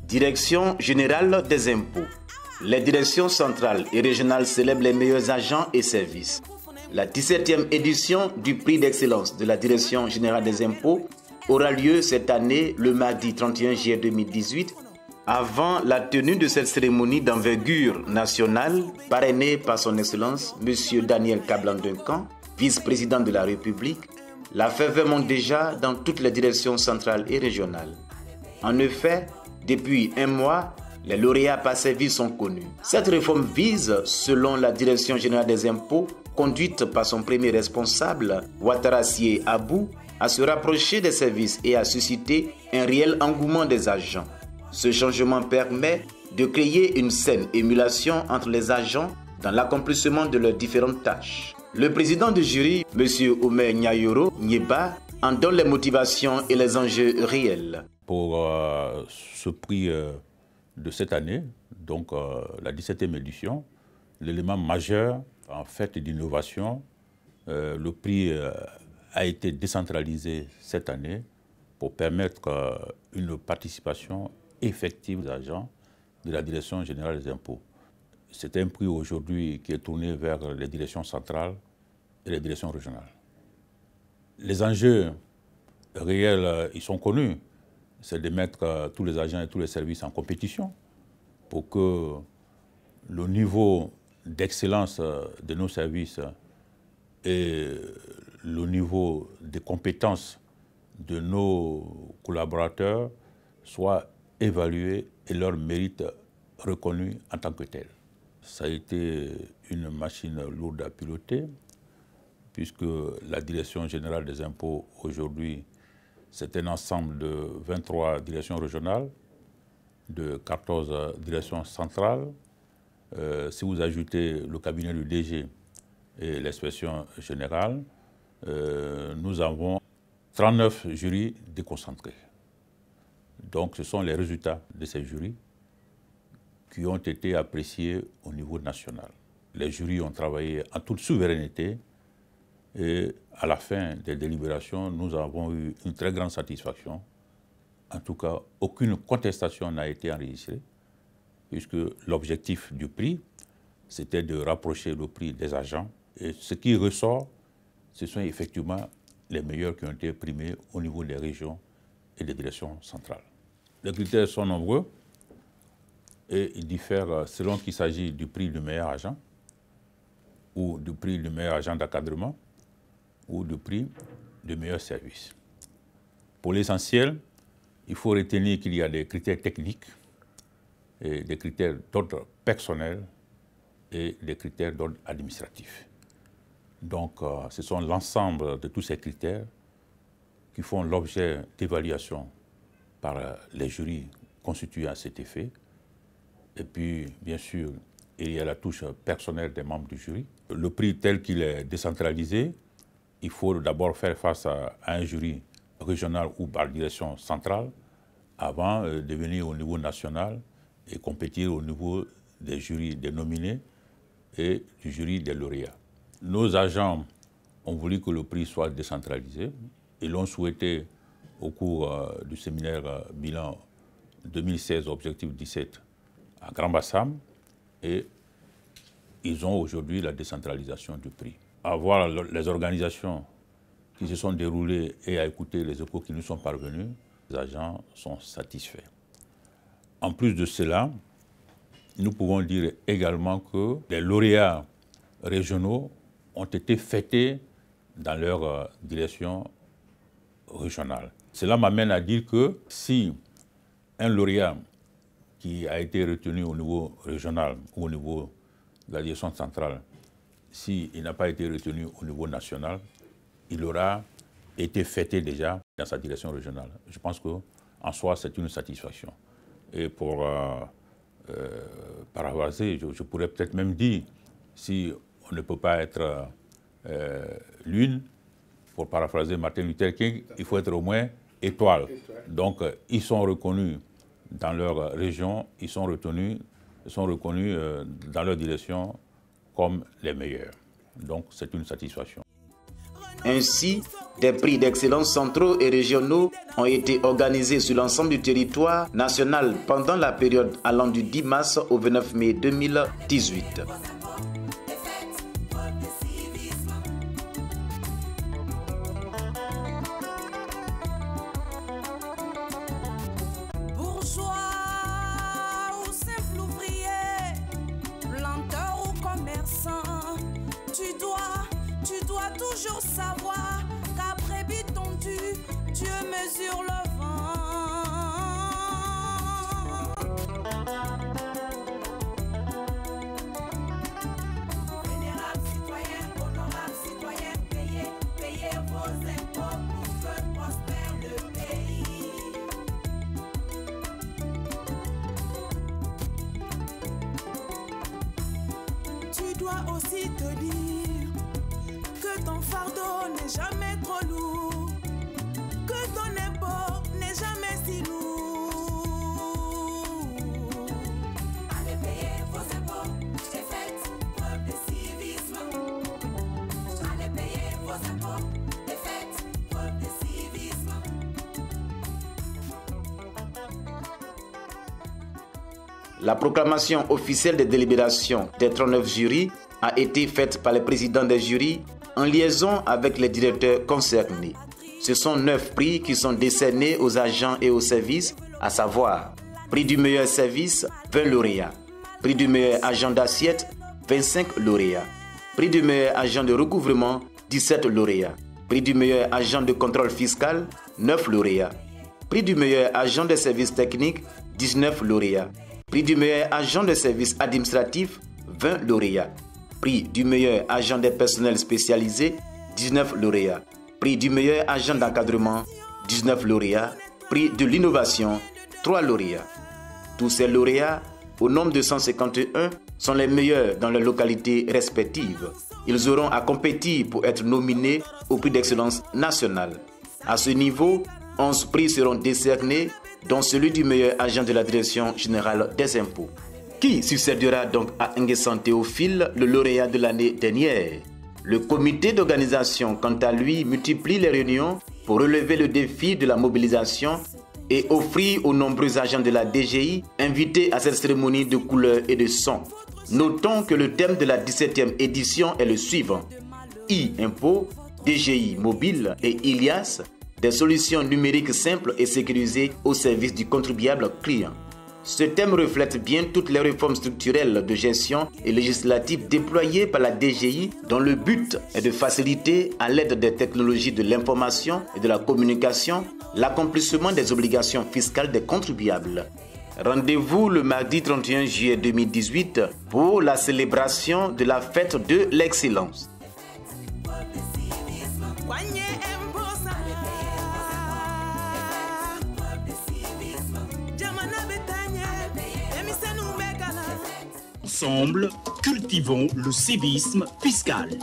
Direction générale des impôts. Les directions centrales et régionales célèbrent les meilleurs agents et services. La 17e édition du prix d'excellence de la Direction générale des impôts aura lieu cette année le mardi 31 juillet 2018 avant la tenue de cette cérémonie d'envergure nationale parrainée par son Excellence M. Daniel Kablan-Duncan, vice-président de la République. La ferveur monte déjà dans toutes les directions centrales et régionales. En effet, depuis un mois, les lauréats par service sont connus. Cette réforme vise, selon la Direction générale des impôts, conduite par son premier responsable, Ouattara Sy Abou, à se rapprocher des services et à susciter un réel engouement des agents. Ce changement permet de créer une saine émulation entre les agents dans l'accomplissement de leurs différentes tâches. Le président du jury, M. Omer Nyayoro Nyeba, en donne les motivations et les enjeux réels. Pour ce prix de cette année, donc la 17e édition, l'élément majeur en fait d'innovation, le prix a été décentralisé cette année pour permettre une participation effective des agents de la Direction générale des impôts. C'est un prix aujourd'hui qui est tourné vers les directions centrales et les directions régionales. Les enjeux réels, ils sont connus. C'est de mettre tous les agents et tous les services en compétition pour que le niveau d'excellence de nos services et le niveau de compétences de nos collaborateurs soient évalués et leurs mérites reconnus en tant que tels. Ça a été une machine lourde à piloter, puisque la Direction générale des impôts aujourd'hui, c'est un ensemble de 23 directions régionales, de 14 directions centrales. Si vous ajoutez le cabinet du DG et l'inspection générale, nous avons 39 jurys déconcentrés. Donc ce sont les résultats de ces jurys qui ont été appréciés au niveau national. Les jurys ont travaillé en toute souveraineté et à la fin des délibérations, nous avons eu une très grande satisfaction. En tout cas, aucune contestation n'a été enregistrée, puisque l'objectif du prix, c'était de rapprocher le prix des agents. Et ce qui ressort, ce sont effectivement les meilleurs qui ont été primés au niveau des régions et des directions centrales. Les critères sont nombreux et ils diffèrent selon qu'il s'agit du prix du meilleur agent ou du prix du meilleur agent d'encadrement ou du prix du meilleur service. Pour l'essentiel, il faut retenir qu'il y a des critères techniques, et des critères d'ordre personnel et des critères d'ordre administratif. Donc, ce sont l'ensemble de tous ces critères qui font l'objet d'évaluation par les jurys constitués à cet effet. Et puis, bien sûr, il y a la touche personnelle des membres du jury. Le prix tel qu'il est décentralisé, il faut d'abord faire face à un jury régional ou par direction centrale avant de venir au niveau national et compétir au niveau des jurys des nominés et du jury des lauréats. Nos agents ont voulu que le prix soit décentralisé. Ils l'ont souhaité au cours du séminaire bilan 2016, objectif 17 à Grand-Bassam, et ils ont aujourd'hui la décentralisation du prix. À voir les organisations qui se sont déroulées et à écouter les échos qui nous sont parvenus, les agents sont satisfaits. En plus de cela, nous pouvons dire également que les lauréats régionaux ont été fêtés dans leur direction régionale. Cela m'amène à dire que si un lauréat qui a été retenu au niveau régional ou au niveau de la direction centrale, s'il n'a pas été retenu au niveau national, il aura été fêté déjà dans sa direction régionale. Je pense qu'en soi, c'est une satisfaction. Et pour paraphraser, je pourrais peut-être même dire, si on ne peut pas être lune, pour paraphraser Martin Luther King, il faut être au moins étoile. Donc, ils sont reconnus dans leur région, ils sont reconnus dans leur direction comme les meilleurs. Donc, c'est une satisfaction. Ainsi, des prix d'excellence centraux et régionaux ont été organisés sur l'ensemble du territoire national pendant la période allant du 10 mars au 29 mai 2018. Tu dois toujours savoir qu'après bit tendu, Dieu mesure le vent. Vénérable citoyen, honorable citoyen, payez vos impôts pour que prospère le pays. Tu dois aussi te dire que ton fardeau n'est jamais trop lourd, que ton impôt n'est jamais si lourd. Allez payer vos impôts et faites preuve de civisme. Allez payer vos impôts et faites preuve de civisme. La proclamation officielle des délibérations des 39 jurys a été faite par le président des jurys en liaison avec les directeurs concernés. Ce sont 9 prix qui sont décernés aux agents et aux services, à savoir prix du meilleur service, 20 lauréats, prix du meilleur agent d'assiette, 25 lauréats, prix du meilleur agent de recouvrement, 17 lauréats, prix du meilleur agent de contrôle fiscal, 9 lauréats, prix du meilleur agent de services techniques, 19 lauréats, prix du meilleur agent de services administratifs, 20 lauréats, prix du meilleur agent des personnels spécialisés, 19 lauréats. Prix du meilleur agent d'encadrement, 19 lauréats. Prix de l'innovation, 3 lauréats. Tous ces lauréats, au nombre de 151, sont les meilleurs dans leurs localités respectives. Ils auront à compétir pour être nominés au prix d'excellence nationale. À ce niveau, 11 prix seront décernés, dont celui du meilleur agent de la Direction générale des impôts, qui succédera donc à Nguessan Théophile, le lauréat de l'année dernière. Le comité d'organisation, quant à lui, multiplie les réunions pour relever le défi de la mobilisation et offrir aux nombreux agents de la DGI invités à cette cérémonie de couleurs et de sons. Notons que le thème de la 17e édition est le suivant: e-impôt, DGI mobile et ILIAS, des solutions numériques simples et sécurisées au service du contribuable client. Ce thème reflète bien toutes les réformes structurelles de gestion et législatives déployées par la DGI dont le but est de faciliter, à l'aide des technologies de l'information et de la communication, l'accomplissement des obligations fiscales des contribuables. Rendez-vous le mardi 31 juillet 2018 pour la célébration de la fête de l'excellence. Ensemble, cultivons le civisme fiscal.